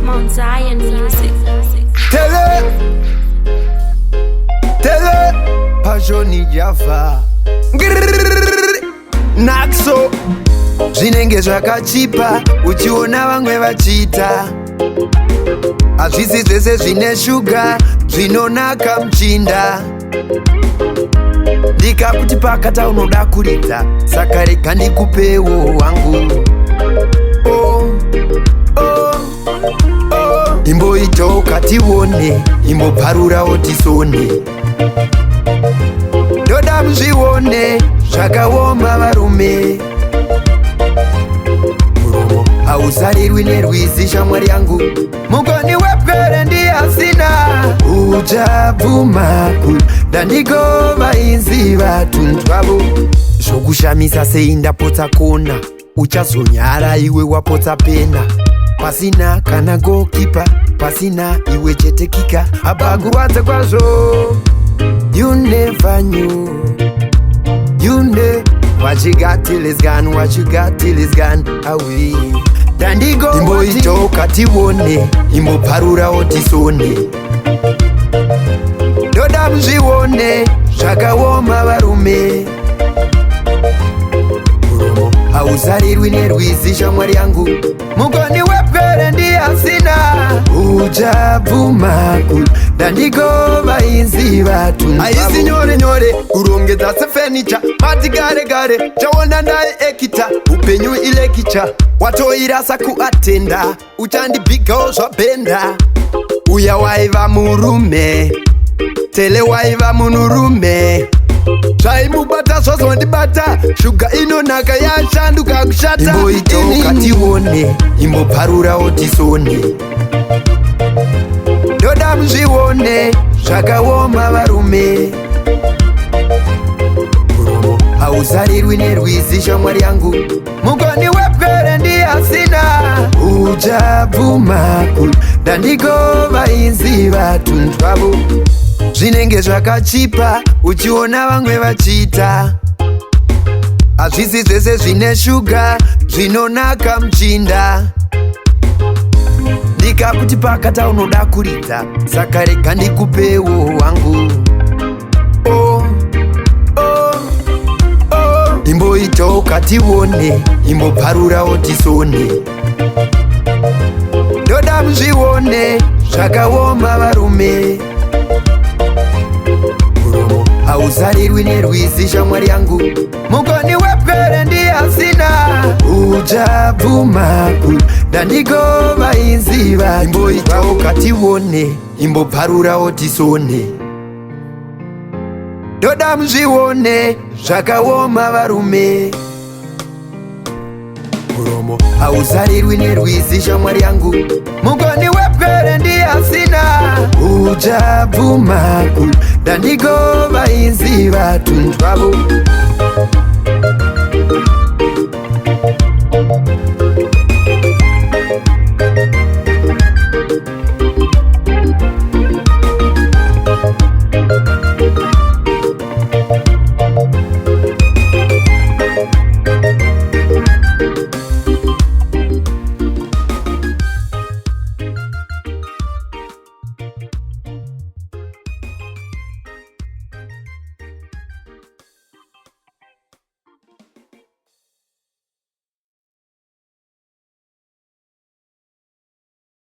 Mount Zion Music. Tele Pajoni Java Naxo zvinenge zvakachipa uchiona vamwe vachiita hazvisi zvese zvine shuga zvinonaka muchinda ndikakuti pakata unoda kuridza saka rega ndikupewo wangu imboitawo katione imbobvarurawo tisone ndoda muzvione zvakaoma varume muromo hauzarirwi nerwizi shamwari yangu mugoni wepwere ndiyasina uchabvuma kudandikova inzi vatunzwavo zvokushamisa sei ndapotsa kona uchazonyara iwe wapotsa pena pasina kana gokipa pasina iwe chetekika apakurwadza kwazvo you never knew what you got till it's gone, what you got till it's gone away. Dandigo imboitoka tione imbobvarurawo tisone ndoda muzvione zvakaoma varume muromo hauzarirwi nerwizi shamwari yangu mugoni wepwere ndiyasina uchabvuma kudandikova inzi vatunzvavo haisi nyore nyore kurongedza sefenicha mati gare gare chaona ndaye ekita upenyu ilekicha watoirasa kuatenda uchandibhigawo zvabhenda uya waiva murume tele waiva munurume zvaimubata zvazondibata shuga inonaka yashanduka kushata imboitoka tione imbobvarurawo tisone ndoda muzvione zvakaoma varume muromo hauzarirwi nerwizi shamwari yangu mugoni wepwere ndiyasina uchabvuma kudandikova inzi vatunzwavo zvinenge zvakachipa uchiona vamwe vachiita hazvisi zvese zvine shuga zvinonaka muchinda ndikakuti pakata unoda kuridza saka rega ndikupewo wangu imboitawo katione imbobvarurawo tisone ndoda muzvione zvakaoma varume muromo hauzarirwi nerwizi shamwari yangu mugoni wepwere ndiyasina uchabvuma kudandikova inzi imboitawo katione imbobvarurawo tisone ndoda muzvione zvakaoma varume muromo hauzarirwi nerwizi shamwari yangu mugoni wepwere ndiyasina uchabvuma kudandikova inzi vatunzvavo